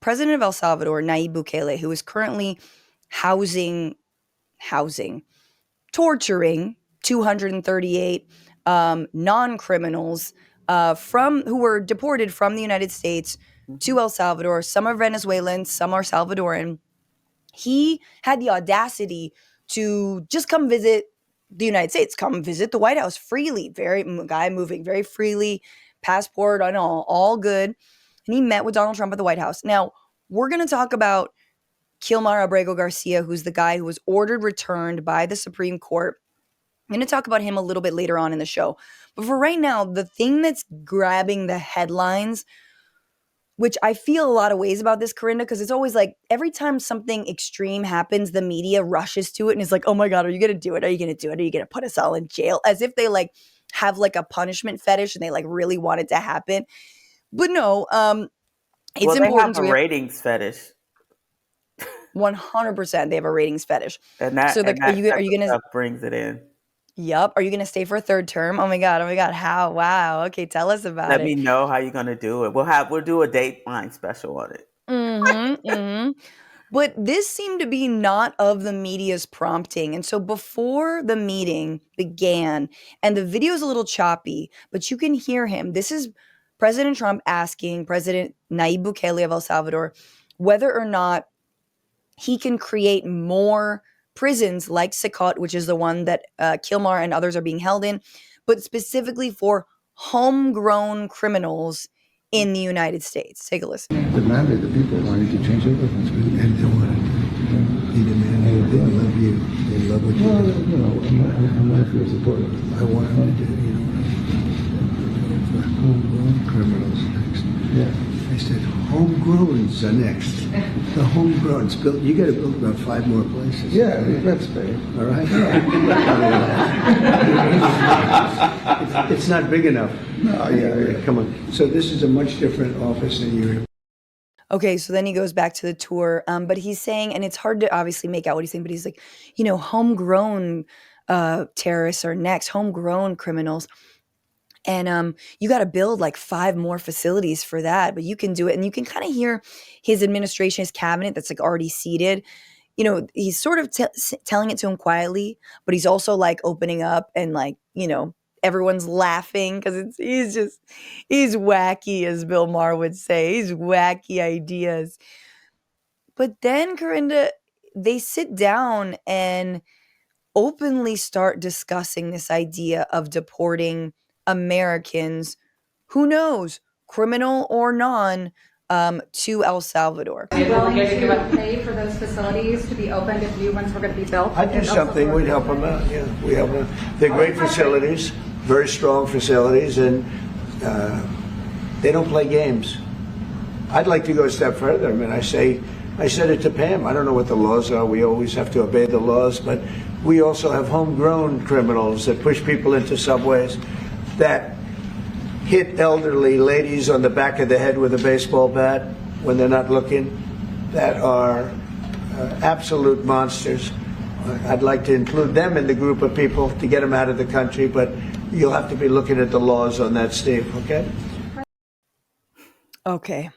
president of El Salvador, Nayib Bukele, who is currently housing, torturing 238 non-criminals from who were deported from the United States to El Salvador. Some are Venezuelan, some are Salvadoran. He had the audacity to just come visit the United States, come visit the White House freely. Guy moving very freely, passport and all good. And he met with Donald Trump at the White House. Now, we're going to talk about Kilmar Abrego Garcia, who's the guy who was ordered returned by the Supreme Court. I'm going to talk about him a little bit later on in the show. But for right now, the thing that's grabbing the headlines, which I feel a lot of ways about this, Corinda, because it's always like every time something extreme happens, the media rushes to it and is like, oh my God, are you going to do it? Are you going to do it? Are you going to put us all in jail? As if they like have like a punishment fetish and they like really want it to happen. But no, it's Well, they important have a ratings fetish. 100%, they have a ratings fetish. And that, so like, and are you going to brings it in. Yup. Are you going to stay for a third term? Oh my God. How? Wow. Okay, tell us about Let it. me know how you're going to do it. We'll do a Dateline special on it. But this seemed to be not of the media's prompting. And so before the meeting began, and the video is a little choppy, but you can hear him. This is President Trump asking President Nayib Bukele of El Salvador whether or not he can create more prisons like Sikot, which is the one that Kilmar and others are being held in, but specifically for homegrown criminals in the United States. Take a listen. Demanded the people wanted to change everything, and they wanted to. He demanded, they love you, they love what you do. I'm not your supporter. I want them to do, for homegrown criminals next. Yeah. I said, homegrowns are next. The homegrowns built. You got to build about 5 more places. Yeah, that's fair. All right. It's not big enough. No, yeah. Come on. So this is a much different office than you're. Okay, so then he goes back to the tour, but he's saying, and it's hard to obviously make out what he's saying, but he's like, homegrown terrorists are next, homegrown criminals. And you got to build like 5 more facilities for that, but you can do it. And you can kind of hear his administration, his cabinet that's like already seated. He's sort of telling it to him quietly, but he's also like opening up and like, everyone's laughing because he's wacky, as Bill Maher would say. He's wacky ideas. But then, Corinda, they sit down and openly start discussing this idea of deporting Americans, who knows, criminal or non, to El Salvador. Are you willing to pay for those facilities to be opened if new ones were going to be built? I'd do something. We'd help them out. Yeah, we help them. They're great facilities, very strong facilities, and they don't play games. I'd like to go a step further. I mean, I said it to Pam. I don't know what the laws are. We always have to obey the laws, but we also have homegrown criminals that push people into subways, that hit elderly ladies on the back of the head with a baseball bat when they're not looking, that are absolute monsters. I'd like to include them in the group of people to get them out of the country, but you'll have to be looking at the laws on that, Steve, okay? Okay.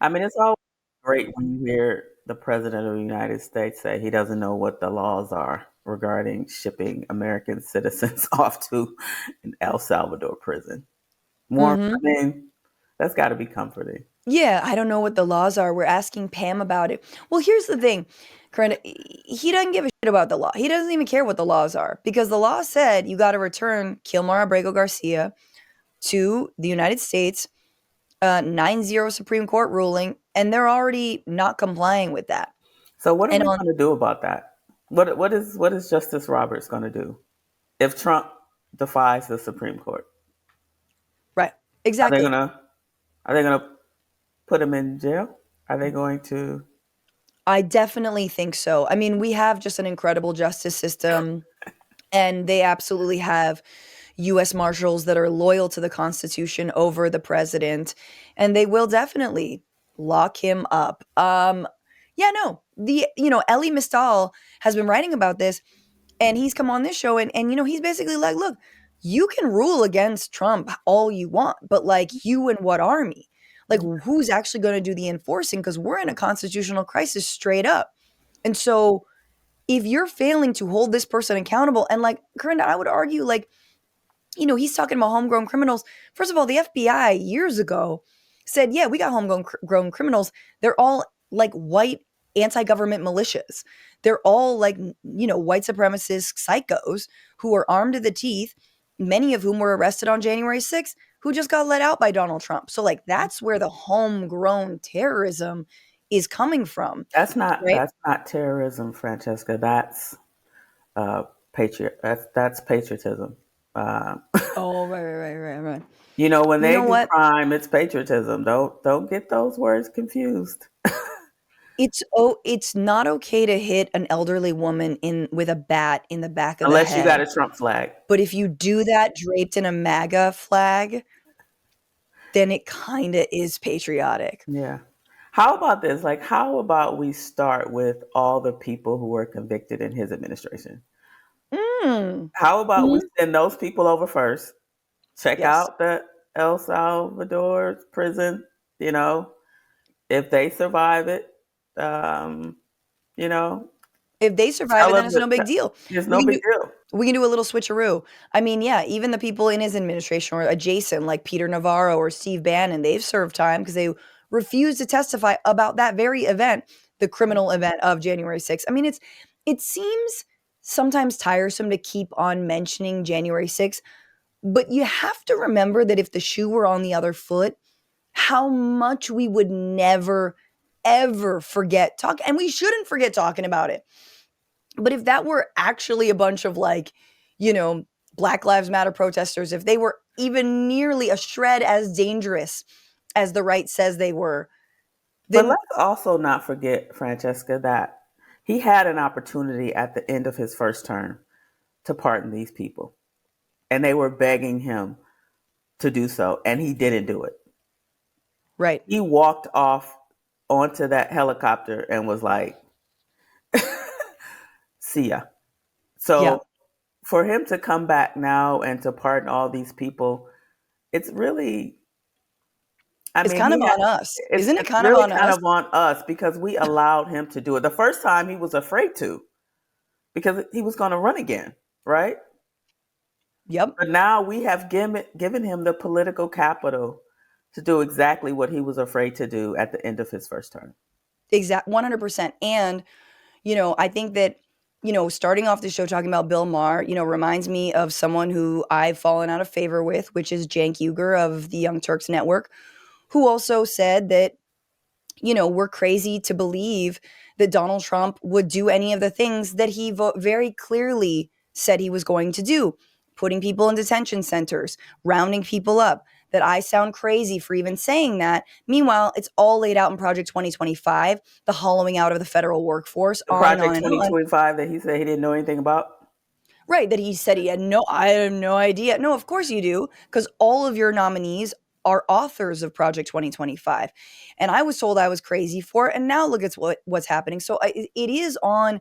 I mean, it's always great when you hear the President of the United States say he doesn't know what the laws are regarding shipping American citizens off to an El Salvador prison. I mean, that's got to be comforting. Yeah, I don't know what the laws are. We're asking Pam about it. Well, here's the thing, Corinna. He doesn't give a shit about the law. He doesn't even care what the laws are, because the law said you got to return Kilmar Abrego Garcia to the United States, 9-0 Supreme Court ruling, and they're already not complying with that. So what are we going to do about that? What is Justice Roberts going to do if Trump defies the Supreme Court? Right. Exactly. Are they gonna put him in jail? Are they going to? I definitely think so. I mean, we have just an incredible justice system, and they absolutely have U.S. Marshals that are loyal to the Constitution over the president, and they will definitely lock him up. Elie Mistal has been writing about this, and he's come on this show, and he's basically like, look, you can rule against Trump all you want, but like, you and what army? Like, who's actually going to do the enforcing? Because we're in a constitutional crisis straight up. And so if you're failing to hold this person accountable, and like, Corinda, I would argue, like, he's talking about homegrown criminals. First of all, the FBI years ago said, yeah, we got homegrown criminals. They're all like white anti-government militias. They're all like, white supremacist psychos who are armed to the teeth, many of whom were arrested on January 6th, who just got let out by Donald Trump. So like, that's where the homegrown terrorism is coming from. That's not Right. terrorism, Francesca. That's that's patriotism. Uh, Oh, right. when You they know do what? crime, it's patriotism. Don't get those words confused. It's not okay to hit an elderly woman with a bat in the back of the Unless you got head. a Trump flag. But if you do that draped in a MAGA flag, then it kind of is patriotic. Yeah. How about this? Like, how about we start with all the people who were convicted in his administration? Mm. How about we Mhm. send those people over first? Check Yes. out the El Salvador prison, if they survive it, um, you know, If they survive tell it, then them it's that no big deal. there's We no can big do deal. we can do a little switcheroo. I mean, yeah, even the people in his administration or adjacent, like Peter Navarro or Steve Bannon, they've served time because they refused to testify about that very event, the criminal event of January 6th. I mean, it seems sometimes tiresome to keep on mentioning January 6th, but you have to remember that if the shoe were on the other foot, how much we would never, ever forget talk, and we shouldn't forget talking about it. But if that were actually a bunch of like, Black Lives Matter protesters, if they were even nearly a shred as dangerous as the right says they were, But then let's also not forget, Francesca, that he had an opportunity at the end of his first term to pardon these people. And they were begging him to do so, and he didn't do it. right. He walked off onto that helicopter and was like, see ya. Yeah. So for him to come back now and to pardon all these people, it's really, I It's mean, kind of on us. Isn't it it's kind of really on kind us? of on us because we allowed him to do it. The first time he was afraid to because he was going to run again, right? Yep. But now we have given him the political capital to do exactly what he was afraid to do at the end of his first term. 100%. And, I think that, starting off the show talking about Bill Maher, reminds me of someone who I've fallen out of favor with, which is Cenk Uygur of the Young Turks Network, who also said that, we're crazy to believe that Donald Trump would do any of the things that he very clearly said he was going to do, putting people in detention centers, rounding people up, that I sound crazy for even saying that. Meanwhile, it's all laid out in Project 2025, the hollowing out of the federal workforce, The on and on Project and on. 2025 that he said he didn't know anything about. Right, that he said I have no idea. No, of course you do, because all of your nominees are authors of Project 2025. And I was told I was crazy for it, and now look at what's happening. So it is on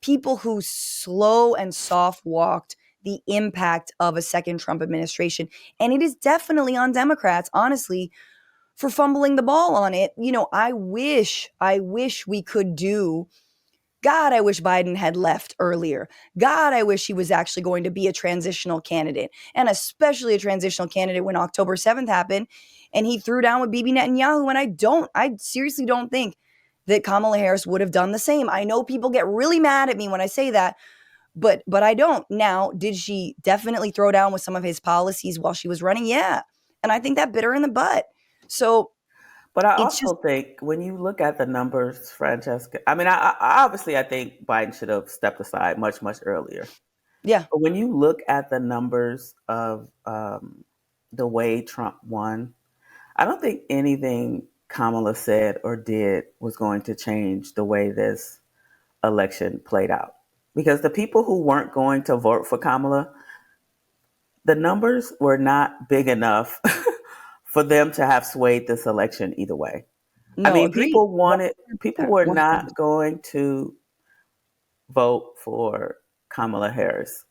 people who slow and soft walked the impact of a second Trump administration. And it is definitely on Democrats, honestly, for fumbling the ball on it. I wish we could do. God, I wish Biden had left earlier. God, I wish he was actually going to be a transitional candidate, and especially a transitional candidate when October 7th happened and he threw down with Bibi Netanyahu. And I seriously don't think that Kamala Harris would have done the same. I know people get really mad at me when I say that, but I don't. Now, did she definitely throw down with some of his policies while she was running? Yeah. And I think that bit her in the butt. So But I it's just, also think when you look at the numbers, Francesca, I mean, I obviously I think Biden should have stepped aside much, much earlier. yeah, But when you look at the numbers of the way Trump won, I don't think anything Kamala said or did was going to change the way this election played out. Because the people who weren't going to vote for Kamala, the numbers were not big enough for them to have swayed this election either way. I no, mean, agreed. people 100%, were not 100%. going to vote for Kamala Harris.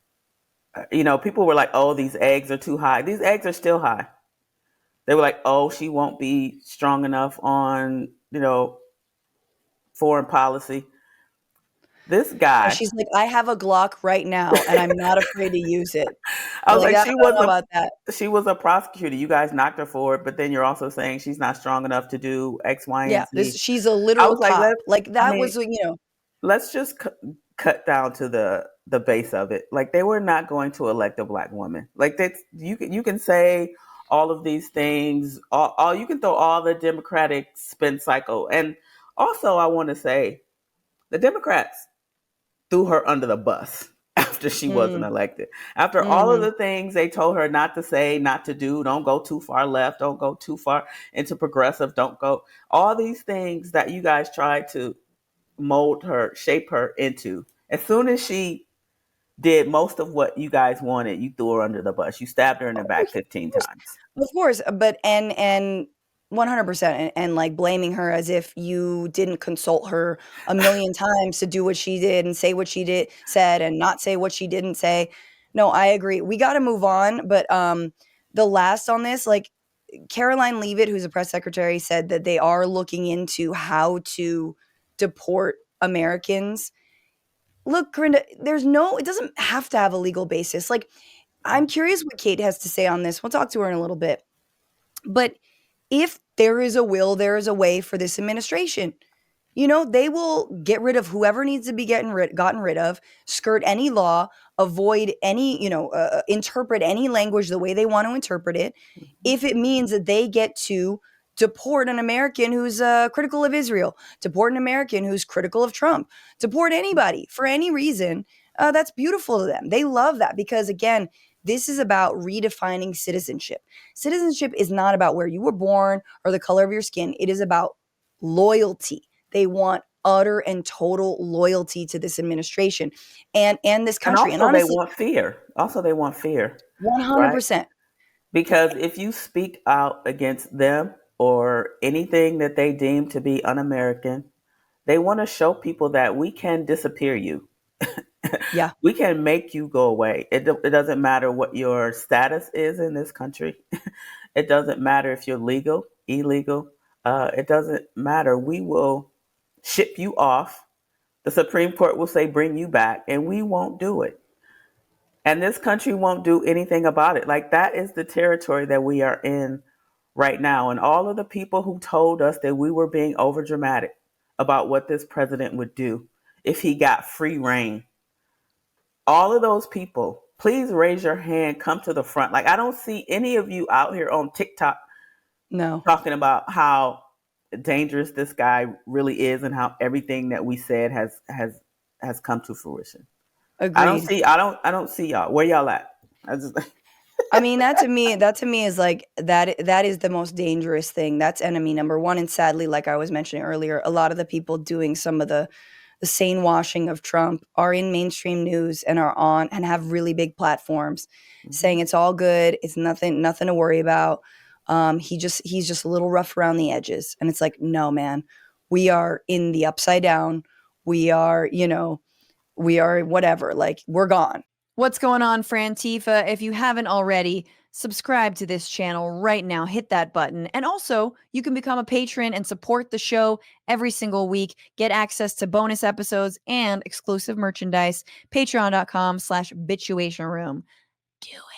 People were like, oh, these eggs are too high. These eggs are still high. They were like, oh, she won't be strong enough on, foreign policy. This And guy, she's like, I have a Glock right now, and I'm not afraid to use it. I was Like, like, I don't know about that. she was a prosecutor. You guys knocked her for it, but then you're also saying she's not strong enough to do X, Y, Yeah, and Z. she's a I literal was like, cop. Like I that mean, was, let's just cut down to the base of it. Like they were not going to elect a black woman. Like that's you can say all of these things. All you can throw all the Democratic spin cycle, and also I want to say the Democrats threw her under the bus after she wasn't mm, elected. After all of hmm the things they told her not to say, not to do, don't go too far left, don't go too far into progressive, don't go, all these things that you guys tried to mold her, shape her into. As soon as she did most of what you guys wanted, you threw her under the bus. You stabbed her in the back 15 times. Of course, but and 100% and like blaming her as if you didn't consult her a million times to do what she did and say what she did said and not say what she didn't say. No, I agree. We got to move on, but the last on this, like Caroline Leavitt, who's a press secretary, said that they are looking into how to deport Americans. Look, Corinda, it doesn't have to have a legal basis. Like, I'm curious what Kate has to say on this. We'll talk to her in a little bit. But if there is a will, there is a way for this administration. They will get rid of whoever needs to be gotten rid of, skirt any law, avoid any, interpret any language the way they want to interpret it, if it means that they get to deport an American who's critical of Israel, deport an American who's critical of Trump, deport anybody for any reason. That's beautiful to them. They love that because, again, this is about redefining citizenship. Citizenship is not about where you were born or the color of your skin. It is about loyalty. They want utter and total loyalty to this administration and this And country. And also they honestly, want fear. Also they want fear, right? 100%. Because if you speak out against them or anything that they deem to be un-American, they want to show people that we can disappear you. Yeah, We can make you go away. It doesn't matter what your status is in this country. It doesn't matter if you're legal, illegal. It doesn't matter. We will ship you off. The Supreme Court will say, bring you back, and we won't do it. And this country won't do anything about it. Like that is the territory that we are in right now. And all of the people who told us that we were being overdramatic about what this president would do if he got free reign, all of those people, please raise your hand, come to the front. Like I don't see any of you out here on TikTok no, talking about how dangerous this guy really is and how everything that we said has come to fruition. agreed. I don't see y'all. Where y'all at? I just I mean, that to me is like that is the most dangerous thing. That's enemy number one. And sadly, like I was mentioning earlier, a lot of the people doing some of the sane washing of Trump are in mainstream news and are on and have really big platforms saying it's all good, it's nothing to worry about. He's just a little rough around the edges. And it's like, no, man, we are in the upside down. We are, we are whatever, like we're gone. What's going on, Frantifa? If you haven't already, subscribe to this channel right now. Hit that button. And also, you can become a patron and support the show every single week. Get access to bonus episodes and exclusive merchandise. Patreon.com/Bitchuation Room. Do it.